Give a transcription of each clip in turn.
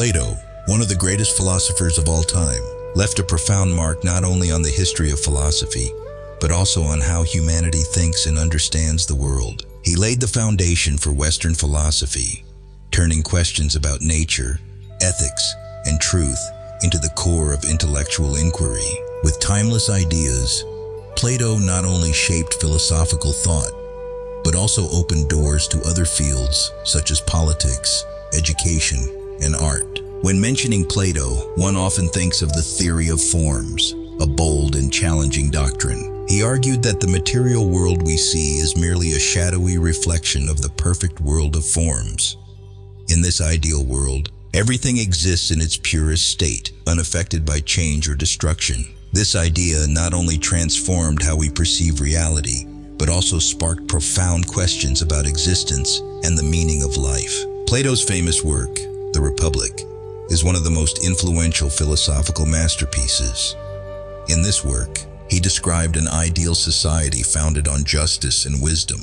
Plato, one of the greatest philosophers of all time, left a profound mark not only on the history of philosophy, but also on how humanity thinks and understands the world. He laid the foundation for Western philosophy, turning questions about nature, ethics, and truth into the core of intellectual inquiry. With timeless ideas, Plato not only shaped philosophical thought, but also opened doors to other fields such as politics, education, and art. When mentioning Plato, one often thinks of the theory of forms, a bold and challenging doctrine. He argued that the material world we see is merely a shadowy reflection of the perfect world of forms. In this ideal world, everything exists in its purest state, unaffected by change or destruction. This idea not only transformed how we perceive reality, but also sparked profound questions about existence and the meaning of life. Plato's famous work, The Republic, is one of the most influential philosophical masterpieces. In this work, he described an ideal society founded on justice and wisdom.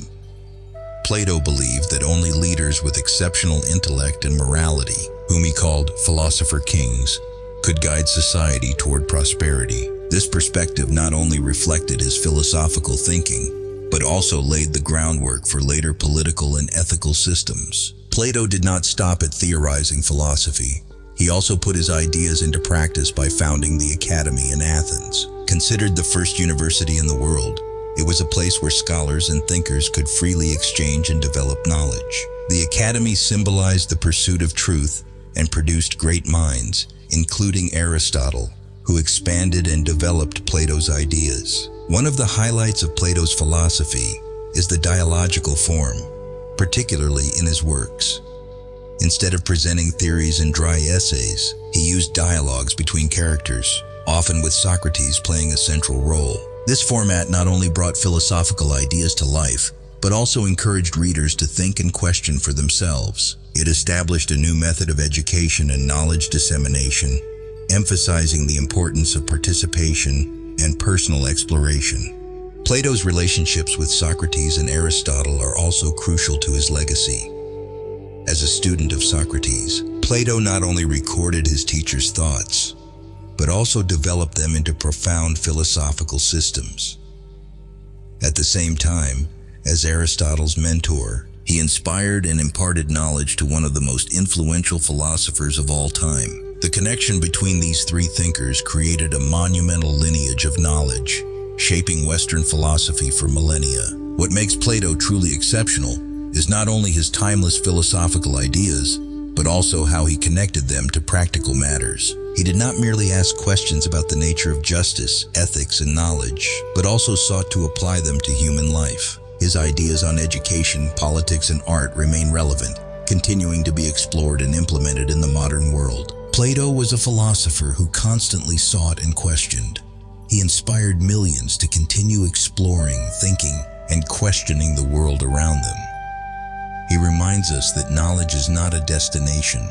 Plato believed that only leaders with exceptional intellect and morality, whom he called philosopher kings, could guide society toward prosperity. This perspective not only reflected his philosophical thinking, but also laid the groundwork for later political and ethical systems. Plato did not stop at theorizing philosophy. He also put his ideas into practice by founding the Academy in Athens. Considered the first university in the world, it was a place where scholars and thinkers could freely exchange and develop knowledge. The Academy symbolized the pursuit of truth and produced great minds, including Aristotle, who expanded and developed Plato's ideas. One of the highlights of Plato's philosophy is the dialogical form, particularly in his works. Instead of presenting theories in dry essays, he used dialogues between characters, often with Socrates playing a central role. This format not only brought philosophical ideas to life, but also encouraged readers to think and question for themselves. It established a new method of education and knowledge dissemination, emphasizing the importance of participation and personal exploration. Plato's relationships with Socrates and Aristotle are also crucial to his legacy. As a student of Socrates, Plato not only recorded his teacher's thoughts, but also developed them into profound philosophical systems. At the same time, as Aristotle's mentor, he inspired and imparted knowledge to one of the most influential philosophers of all time. The connection between these three thinkers created a monumental lineage of knowledge, shaping Western philosophy for millennia. What makes Plato truly exceptional is not only his timeless philosophical ideas, but also how he connected them to practical matters. He did not merely ask questions about the nature of justice, ethics, and knowledge, but also sought to apply them to human life. His ideas on education, politics, and art remain relevant, continuing to be explored and implemented in the modern world. Plato was a philosopher who constantly sought and questioned. He inspired millions to continue exploring, thinking, and questioning the world around them. He reminds us that knowledge is not a destination,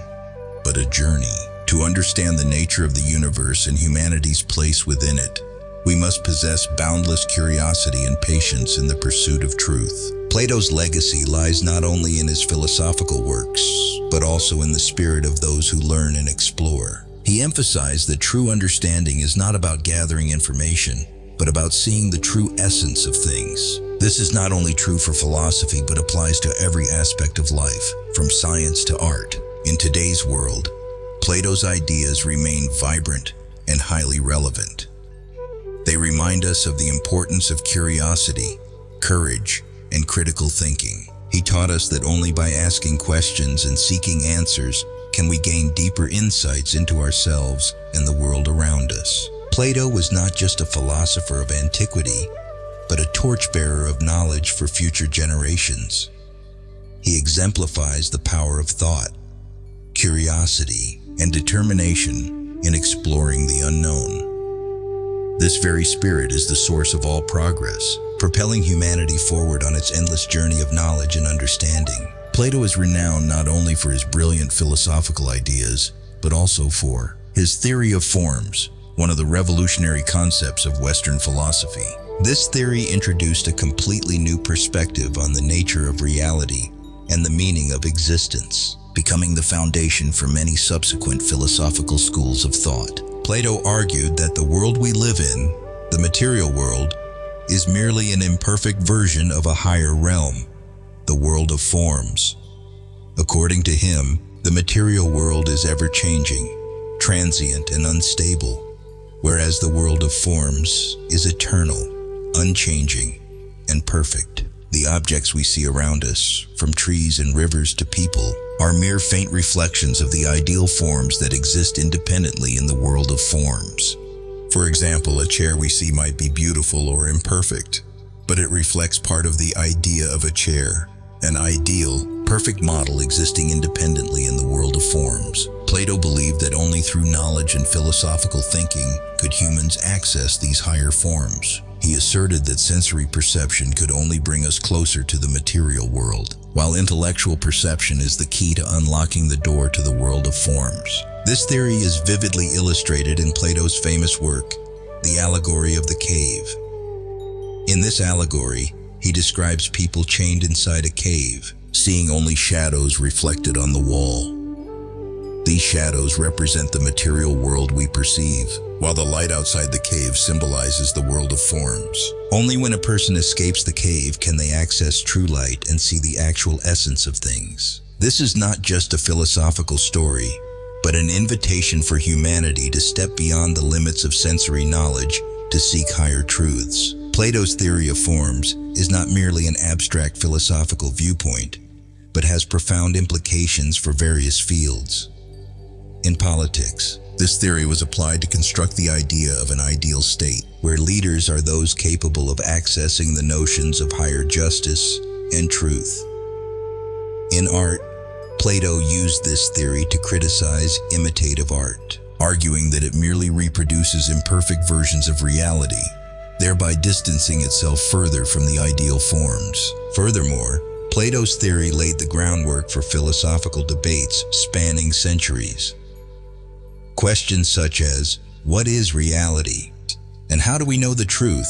but a journey. To understand the nature of the universe and humanity's place within it, we must possess boundless curiosity and patience in the pursuit of truth. Plato's legacy lies not only in his philosophical works, but also in the spirit of those who learn and explore. He emphasized that true understanding is not about gathering information, but about seeing the true essence of things. This is not only true for philosophy, but applies to every aspect of life, from science to art. In today's world, Plato's ideas remain vibrant and highly relevant. They remind us of the importance of curiosity, courage, and critical thinking. He taught us that only by asking questions and seeking answers can we gain deeper insights into ourselves and the world around us. Plato was not just a philosopher of antiquity, but a torchbearer of knowledge for future generations. He exemplifies the power of thought, curiosity, and determination in exploring the unknown. This very spirit is the source of all progress, propelling humanity forward on its endless journey of knowledge and understanding. Plato is renowned not only for his brilliant philosophical ideas, but also for his theory of forms, one of the revolutionary concepts of Western philosophy. This theory introduced a completely new perspective on the nature of reality and the meaning of existence. becoming the foundation for many subsequent philosophical schools of thought. Plato argued that the world we live in, the material world, is merely an imperfect version of a higher realm, the world of forms. According to him, the material world is ever-changing, transient and unstable, whereas the world of forms is eternal, unchanging, and perfect. The objects we see around us, from trees and rivers to people, are mere faint reflections of the ideal forms that exist independently in the world of forms. For example, a chair we see might be beautiful or imperfect, but it reflects part of the idea of a chair, an ideal, perfect model existing independently in the world of forms. Plato believed that only through knowledge and philosophical thinking could humans access these higher forms. He asserted that sensory perception could only bring us closer to the material world, while intellectual perception is the key to unlocking the door to the world of forms. This theory is vividly illustrated in Plato's famous work, The Allegory of the Cave. In this allegory, he describes people chained inside a cave, seeing only shadows reflected on the wall. These shadows represent the material world we perceive, while the light outside the cave symbolizes the world of forms. Only when a person escapes the cave can they access true light and see the actual essence of things. This is not just a philosophical story, but an invitation for humanity to step beyond the limits of sensory knowledge to seek higher truths. Plato's theory of forms is not merely an abstract philosophical viewpoint, but has profound implications for various fields. In politics, this theory was applied to construct the idea of an ideal state, where leaders are those capable of accessing the notions of higher justice and truth. In art, Plato used this theory to criticize imitative art, arguing that it merely reproduces imperfect versions of reality, thereby distancing itself further from the ideal forms. Furthermore, Plato's theory laid the groundwork for philosophical debates spanning centuries. Questions such as, what is reality, and how do we know the truth,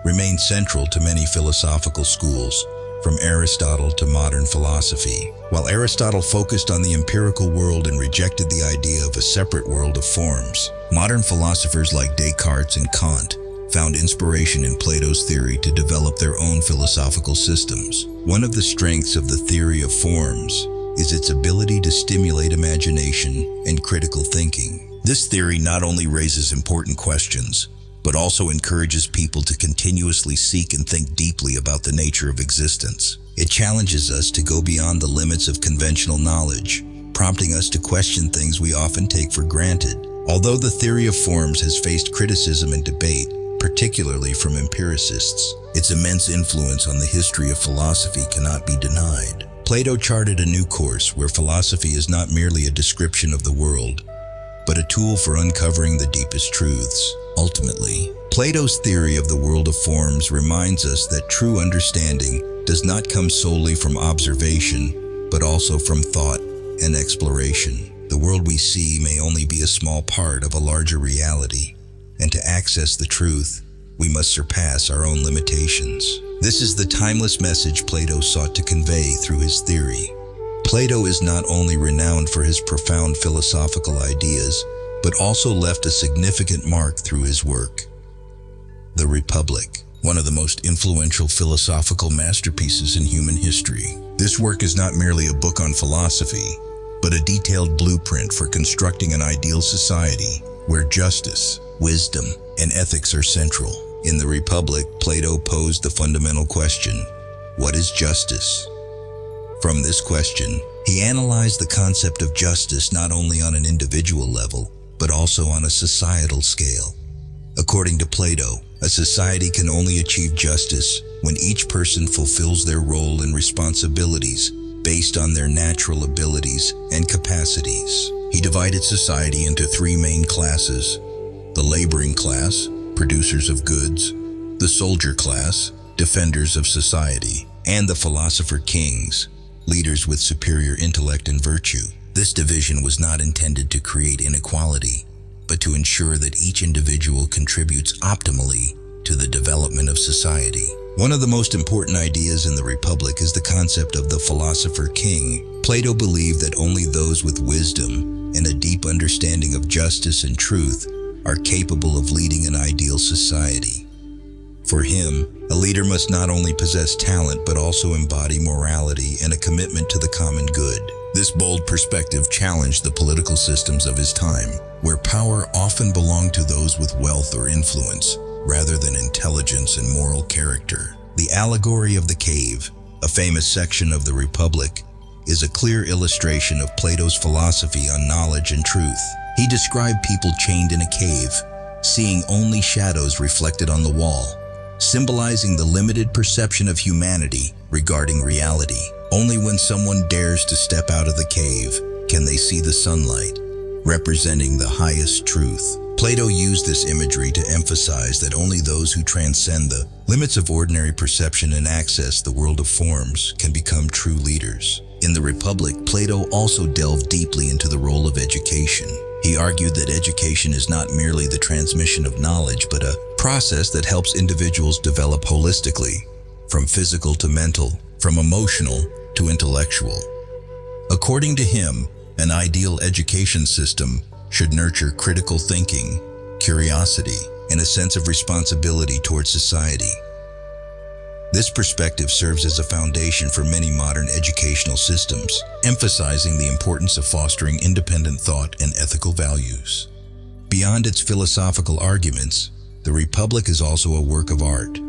remain central to many philosophical schools, from Aristotle to modern philosophy. While Aristotle focused on the empirical world and rejected the idea of a separate world of forms, modern philosophers like Descartes and Kant found inspiration in Plato's theory to develop their own philosophical systems. One of the strengths of the theory of forms is its ability to stimulate imagination and critical thinking. This theory not only raises important questions, but also encourages people to continuously seek and think deeply about the nature of existence. It challenges us to go beyond the limits of conventional knowledge, prompting us to question things we often take for granted. Although the theory of forms has faced criticism and debate, particularly from empiricists, its immense influence on the history of philosophy cannot be denied. Plato charted a new course where philosophy is not merely a description of the world, but a tool for uncovering the deepest truths. Ultimately, Plato's theory of the world of forms reminds us that true understanding does not come solely from observation, but also from thought and exploration. The world we see may only be a small part of a larger reality, and to access the truth, we must surpass our own limitations. This is the timeless message Plato sought to convey through his theory. Plato is not only renowned for his profound philosophical ideas, but also left a significant mark through his work. The Republic, one of the most influential philosophical masterpieces in human history. This work is not merely a book on philosophy, but a detailed blueprint for constructing an ideal society where justice, wisdom, and ethics are central. In the Republic, Plato posed the fundamental question, what is justice? From this question, he analyzed the concept of justice not only on an individual level, but also on a societal scale. According to Plato, a society can only achieve justice when each person fulfills their role and responsibilities based on their natural abilities and capacities. He divided society into three main classes: the laboring class, producers of goods; the soldier class, defenders of society; and the philosopher kings, leaders with superior intellect and virtue. This division was not intended to create inequality, but to ensure that each individual contributes optimally to the development of society. One of the most important ideas in the Republic is the concept of the philosopher king. Plato believed that only those with wisdom and a deep understanding of justice and truth are capable of leading an ideal society. For him, a leader must not only possess talent but also embody morality and a commitment to the common good. This bold perspective challenged the political systems of his time, where power often belonged to those with wealth or influence, rather than intelligence and moral character. The allegory of the cave, a famous section of the Republic, is a clear illustration of Plato's philosophy on knowledge and truth. He described people chained in a cave, seeing only shadows reflected on the wall, symbolizing the limited perception of humanity regarding reality. Only when someone dares to step out of the cave can they see the sunlight, representing the highest truth. Plato used this imagery to emphasize that only those who transcend the limits of ordinary perception and access the world of forms can become true leaders. In the Republic, Plato also delved deeply into the role of education. He argued that education is not merely the transmission of knowledge, but a process that helps individuals develop holistically, from physical to mental, from emotional to intellectual. According to him, an ideal education system should nurture critical thinking, curiosity, and a sense of responsibility towards society. This perspective serves as a foundation for many modern educational systems, emphasizing the importance of fostering independent thought and ethical values. Beyond its philosophical arguments, the Republic is also a work of art,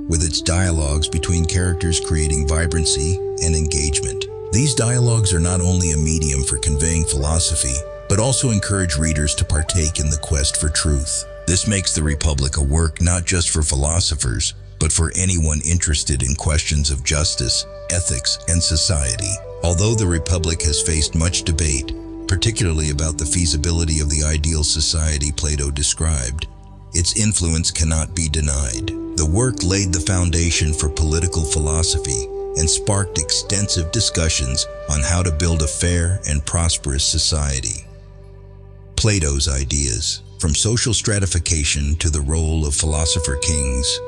with its dialogues between characters creating vibrancy and engagement. These dialogues are not only a medium for conveying philosophy, but also encourage readers to partake in the quest for truth. This makes the Republic a work not just for philosophers, but for anyone interested in questions of justice, ethics, and society. Although the Republic has faced much debate, particularly about the feasibility of the ideal society Plato described, its influence cannot be denied. The work laid the foundation for political philosophy and sparked extensive discussions on how to build a fair and prosperous society. Plato's ideas, from social stratification to the role of philosopher kings,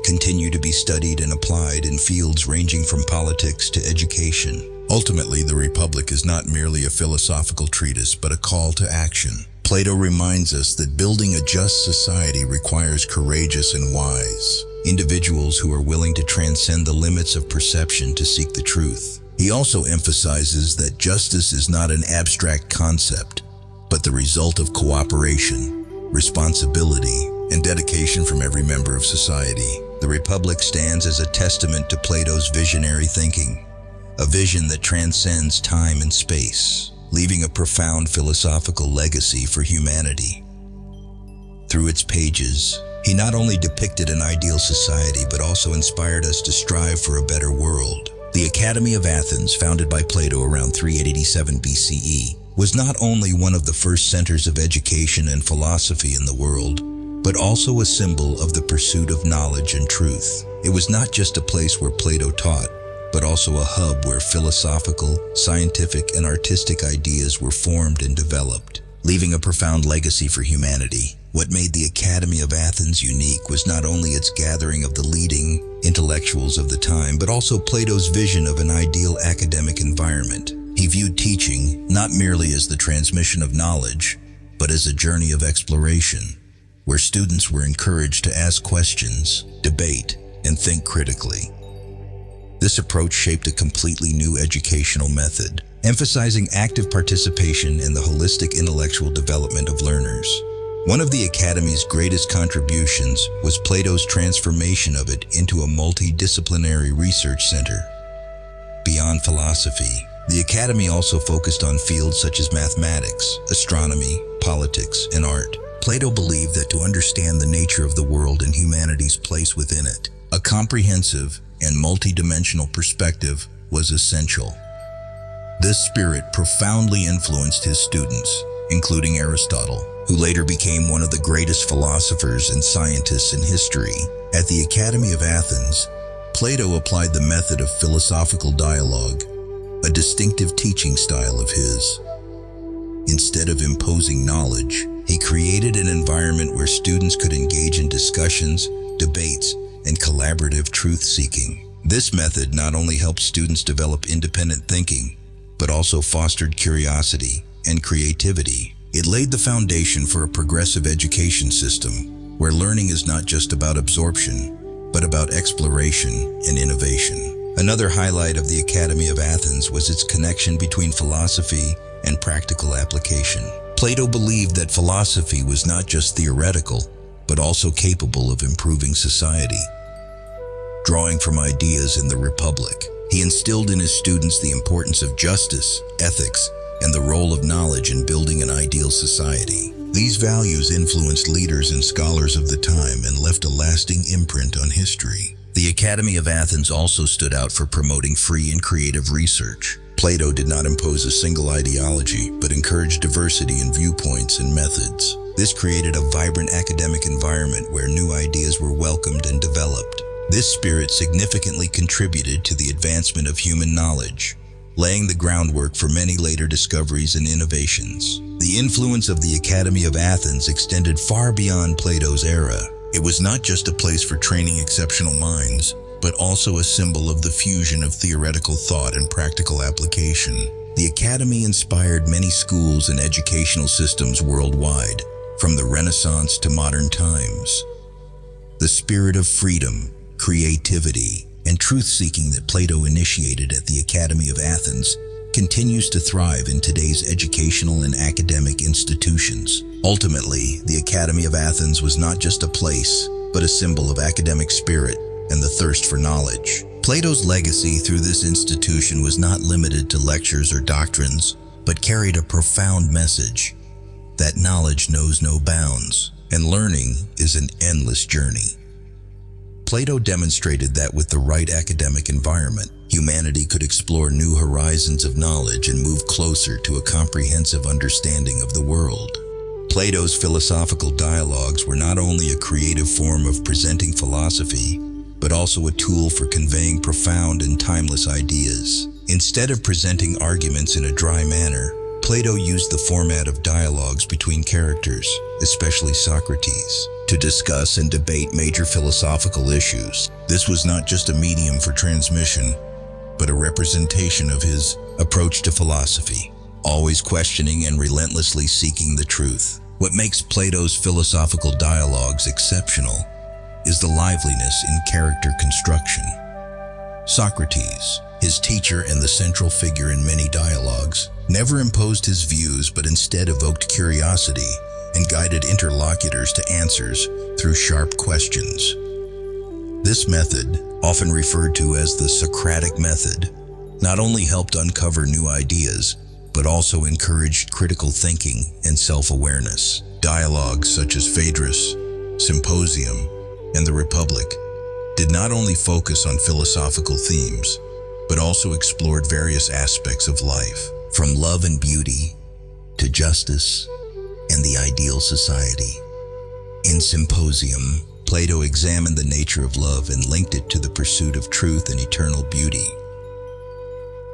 continue to be studied and applied in fields ranging from politics to education. Ultimately, the Republic is not merely a philosophical treatise, but a call to action. Plato reminds us that building a just society requires courageous and wise individuals who are willing to transcend the limits of perception to seek the truth. He also emphasizes that justice is not an abstract concept, but the result of cooperation, responsibility, and dedication from every member of society. The Republic stands as a testament to Plato's visionary thinking, a vision that transcends time and space, leaving a profound philosophical legacy for humanity. Through its pages, he not only depicted an ideal society, but also inspired us to strive for a better world. The Academy of Athens, founded by Plato around 387 BCE, was not only one of the first centers of education and philosophy in the world, but also a symbol of the pursuit of knowledge and truth. It was not just a place where Plato taught, but also a hub where philosophical, scientific, and artistic ideas were formed and developed, leaving a profound legacy for humanity. What made the Academy of Athens unique was not only its gathering of the leading intellectuals of the time, but also Plato's vision of an ideal academic environment. He viewed teaching not merely as the transmission of knowledge, but as a journey of exploration, where students were encouraged to ask questions, debate, and think critically. This approach shaped a completely new educational method, emphasizing active participation in the holistic intellectual development of learners. One of the Academy's greatest contributions was Plato's transformation of it into a multidisciplinary research center. Beyond philosophy, the Academy also focused on fields such as mathematics, astronomy, politics, and art. Plato believed that to understand the nature of the world and humanity's place within it, a comprehensive and multidimensional perspective was essential. This spirit profoundly influenced his students, including Aristotle, who later became one of the greatest philosophers and scientists in history. At the Academy of Athens, Plato applied the method of philosophical dialogue, a distinctive teaching style of his. Instead of imposing knowledge, he created an environment where students could engage in discussions, debates, and collaborative truth-seeking. This method not only helped students develop independent thinking, but also fostered curiosity and creativity. It laid the foundation for a progressive education system where learning is not just about absorption, but about exploration and innovation. Another highlight of the Academy of Athens was its connection between philosophy and practical application. Plato believed that philosophy was not just theoretical, but also capable of improving society. Drawing from ideas in the Republic, he instilled in his students the importance of justice, ethics, and the role of knowledge in building an ideal society. These values influenced leaders and scholars of the time and left a lasting imprint on history. The Academy of Athens also stood out for promoting free and creative research. Plato did not impose a single ideology, but encouraged diversity in viewpoints and methods. This created a vibrant academic environment where new ideas were welcomed and developed. This spirit significantly contributed to the advancement of human knowledge, laying the groundwork for many later discoveries and innovations. The influence of the Academy of Athens extended far beyond Plato's era. It was not just a place for training exceptional minds, but also a symbol of the fusion of theoretical thought and practical application. The Academy inspired many schools and educational systems worldwide, from the Renaissance to modern times. The spirit of freedom, creativity, and truth-seeking that Plato initiated at the Academy of Athens continues to thrive in today's educational and academic institutions. Ultimately, the Academy of Athens was not just a place, but a symbol of academic spirit and the thirst for knowledge. Plato's legacy through this institution was not limited to lectures or doctrines, but carried a profound message that knowledge knows no bounds, and learning is an endless journey. Plato demonstrated that with the right academic environment, humanity could explore new horizons of knowledge and move closer to a comprehensive understanding of the world. Plato's philosophical dialogues were not only a creative form of presenting philosophy, but also a tool for conveying profound and timeless ideas. Instead of presenting arguments in a dry manner, Plato used the format of dialogues between characters, especially Socrates, to discuss and debate major philosophical issues. This was not just a medium for transmission, but a representation of his approach to philosophy, always questioning and relentlessly seeking the truth. What makes Plato's philosophical dialogues exceptional is the liveliness in character construction. Socrates, his teacher and the central figure in many dialogues, never imposed his views but instead evoked curiosity and guided interlocutors to answers through sharp questions. This method, often referred to as the Socratic method, not only helped uncover new ideas, but also encouraged critical thinking and self-awareness. Dialogues such as Phaedrus, Symposium, and the Republic did not only focus on philosophical themes, but also explored various aspects of life, from love and beauty to justice and the ideal society. In Symposium, Plato examined the nature of love and linked it to the pursuit of truth and eternal beauty.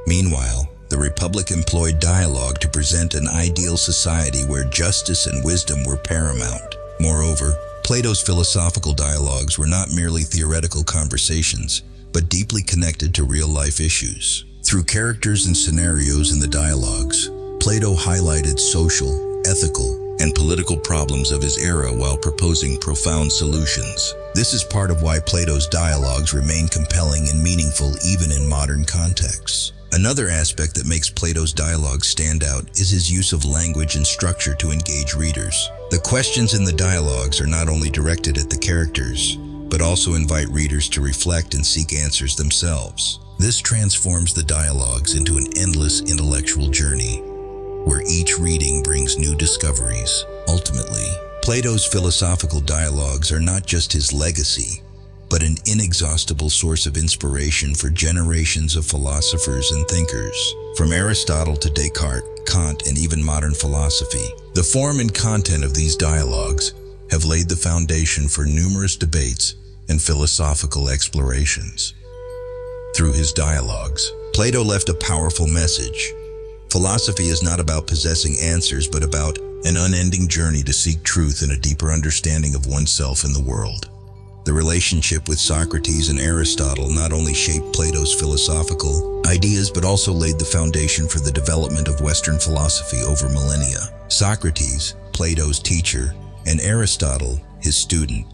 Meanwhile, the Republic employed dialogue to present an ideal society where justice and wisdom were paramount. Moreover, Plato's philosophical dialogues were not merely theoretical conversations, but deeply connected to real-life issues. Through characters and scenarios in the dialogues, Plato highlighted social, ethical, and political problems of his era while proposing profound solutions. This is part of why Plato's dialogues remain compelling and meaningful even in modern contexts. Another aspect that makes Plato's dialogues stand out is his use of language and structure to engage readers. The questions in the dialogues are not only directed at the characters, but also invite readers to reflect and seek answers themselves. This transforms the dialogues into an endless intellectual journey, where each reading brings new discoveries. Ultimately, Plato's philosophical dialogues are not just his legacy, but an inexhaustible source of inspiration for generations of philosophers and thinkers. From Aristotle to Descartes, Kant, and even modern philosophy, the form and content of these dialogues have laid the foundation for numerous debates and philosophical explorations. Through his dialogues, Plato left a powerful message. Philosophy is not about possessing answers, but about an unending journey to seek truth and a deeper understanding of oneself and the world. The relationship with Socrates and Aristotle not only shaped Plato's philosophical ideas but also laid the foundation for the development of Western philosophy over millennia. Socrates, Plato's teacher, and Aristotle, his student,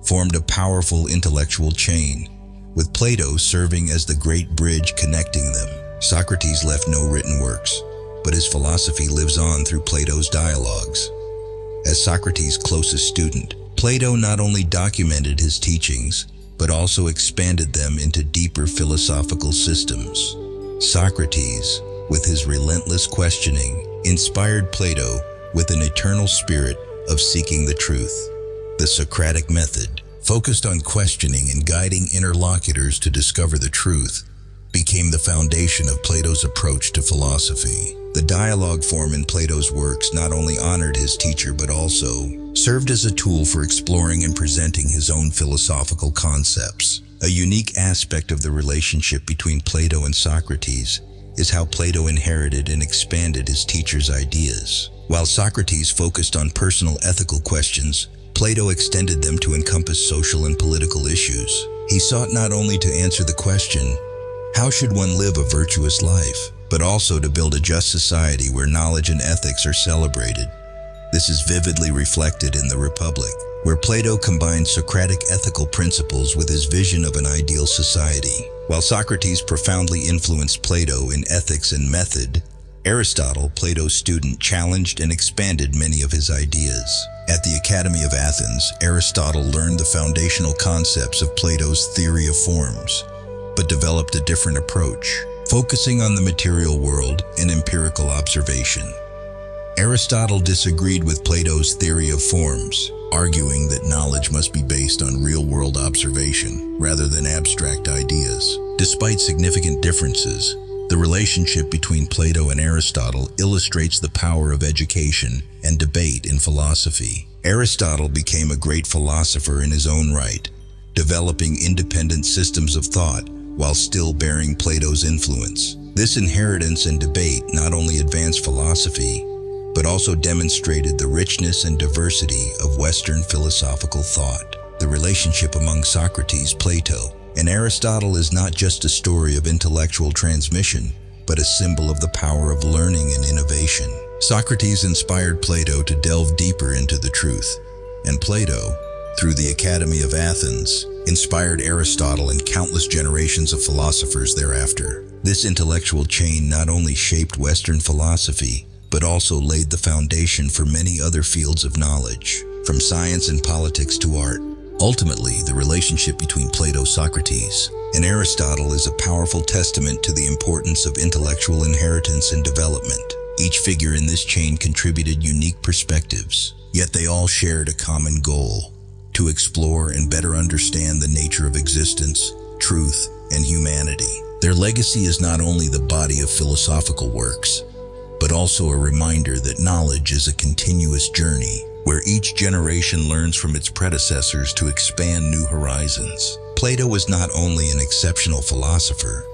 formed a powerful intellectual chain, with Plato serving as the great bridge connecting them. Socrates left no written works, but his philosophy lives on through Plato's dialogues. As Socrates' closest student, Plato not only documented his teachings, but also expanded them into deeper philosophical systems. Socrates, with his relentless questioning, inspired Plato with an eternal spirit of seeking the truth. The Socratic method, focused on questioning and guiding interlocutors to discover the truth, became the foundation of Plato's approach to philosophy. The dialogue form in Plato's works not only honored his teacher but also served as a tool for exploring and presenting his own philosophical concepts. A unique aspect of the relationship between Plato and Socrates is how Plato inherited and expanded his teacher's ideas. While Socrates focused on personal ethical questions, Plato extended them to encompass social and political issues. He sought not only to answer the question, how should one live a virtuous life, but also to build a just society where knowledge and ethics are celebrated. This is vividly reflected in the Republic, where Plato combined Socratic ethical principles with his vision of an ideal society. While Socrates profoundly influenced Plato in ethics and method, Aristotle, Plato's student, challenged and expanded many of his ideas. At the Academy of Athens, Aristotle learned the foundational concepts of Plato's theory of forms, but developed a different approach, focusing on the material world and empirical observation. Aristotle disagreed with Plato's theory of forms, arguing that knowledge must be based on real-world observation rather than abstract ideas. Despite significant differences, the relationship between Plato and Aristotle illustrates the power of education and debate in philosophy. Aristotle became a great philosopher in his own right, developing independent systems of thought while still bearing Plato's influence. This inheritance and debate not only advanced philosophy, but also demonstrated the richness and diversity of Western philosophical thought. The relationship among Socrates, Plato, and Aristotle is not just a story of intellectual transmission, but a symbol of the power of learning and innovation. Socrates inspired Plato to delve deeper into the truth, and Plato, through the Academy of Athens, inspired Aristotle and countless generations of philosophers thereafter. This intellectual chain not only shaped Western philosophy, but also laid the foundation for many other fields of knowledge, from science and politics to art. Ultimately, the relationship between Plato, Socrates, and Aristotle is a powerful testament to the importance of intellectual inheritance and development. Each figure in this chain contributed unique perspectives, yet they all shared a common goal: to explore and better understand the nature of existence, truth, and humanity. Their legacy is not only the body of philosophical works, but also a reminder that knowledge is a continuous journey, where each generation learns from its predecessors to expand new horizons. Plato was not only an exceptional philosopher,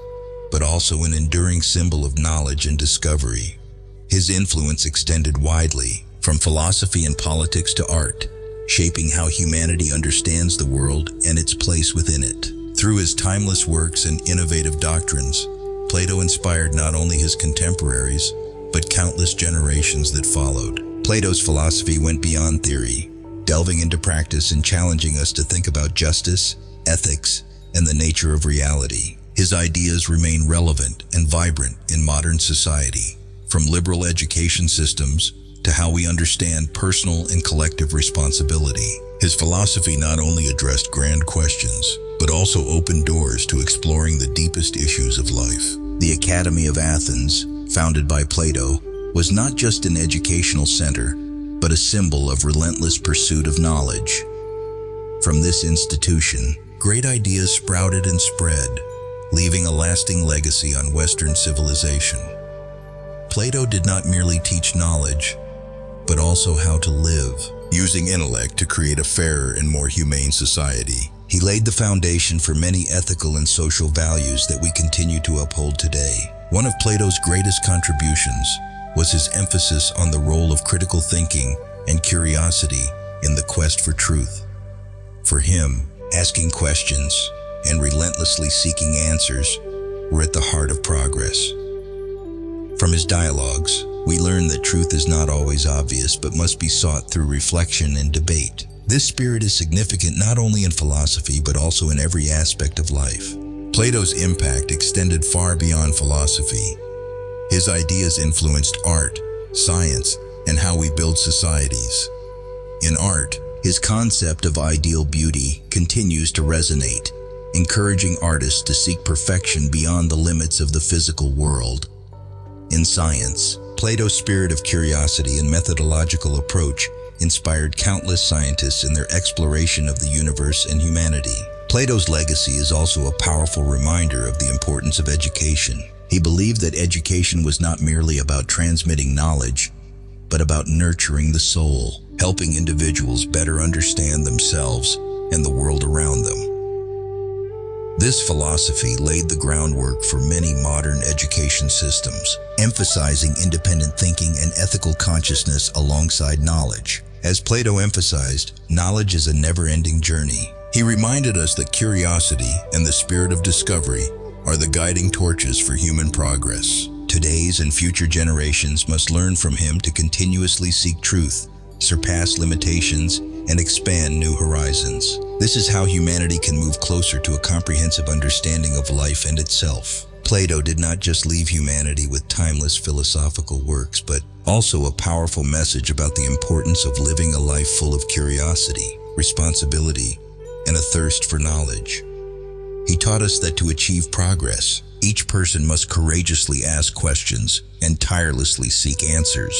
but also an enduring symbol of knowledge and discovery. His influence extended widely, from philosophy and politics to art, shaping how humanity understands the world and its place within it. Through his timeless works and innovative doctrines, Plato inspired not only his contemporaries, but countless generations that followed. Plato's philosophy went beyond theory, delving into practice and challenging us to think about justice, ethics, and the nature of reality. His ideas remain relevant and vibrant in modern society, from liberal education systems to how we understand personal and collective responsibility. His philosophy not only addressed grand questions, but also opened doors to exploring the deepest issues of life. The Academy of Athens, founded by Plato, was not just an educational center, but a symbol of relentless pursuit of knowledge. From this institution, great ideas sprouted and spread, leaving a lasting legacy on Western civilization. Plato did not merely teach knowledge, but also how to live, using intellect to create a fairer and more humane society. He laid the foundation for many ethical and social values that we continue to uphold today. One of Plato's greatest contributions was his emphasis on the role of critical thinking and curiosity in the quest for truth. For him, Asking questions and relentlessly seeking answers were at the heart of progress. From his dialogues, we learn that truth is not always obvious but must be sought through reflection and debate. This spirit is significant not only in philosophy but also in every aspect of life. Plato's impact extended far beyond philosophy. His ideas influenced art, science, and how we build societies. In art, his concept of ideal beauty continues to resonate, encouraging artists to seek perfection beyond the limits of the physical world. In science, Plato's spirit of curiosity and methodological approach inspired countless scientists in their exploration of the universe and humanity. Plato's legacy is also a powerful reminder of the importance of education. He believed that education was not merely about transmitting knowledge, but about nurturing the soul, helping individuals better understand themselves and the world around them. This philosophy laid the groundwork for many modern education systems, emphasizing independent thinking and ethical consciousness alongside knowledge. As Plato emphasized, knowledge is a never-ending journey. He reminded us that curiosity and the spirit of discovery are the guiding torches for human progress. Today's and future generations must learn from him to continuously seek truth, surpass limitations, and expand new horizons. This is how humanity can move closer to a comprehensive understanding of life and itself. Plato did not just leave humanity with timeless philosophical works, but also a powerful message about the importance of living a life full of curiosity, responsibility, and a thirst for knowledge. He taught us that to achieve progress, each person must courageously ask questions and tirelessly seek answers.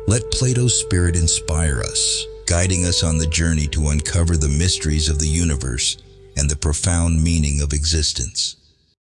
Let Plato's spirit inspire us, guiding us on the journey to uncover the mysteries of the universe and the profound meaning of existence.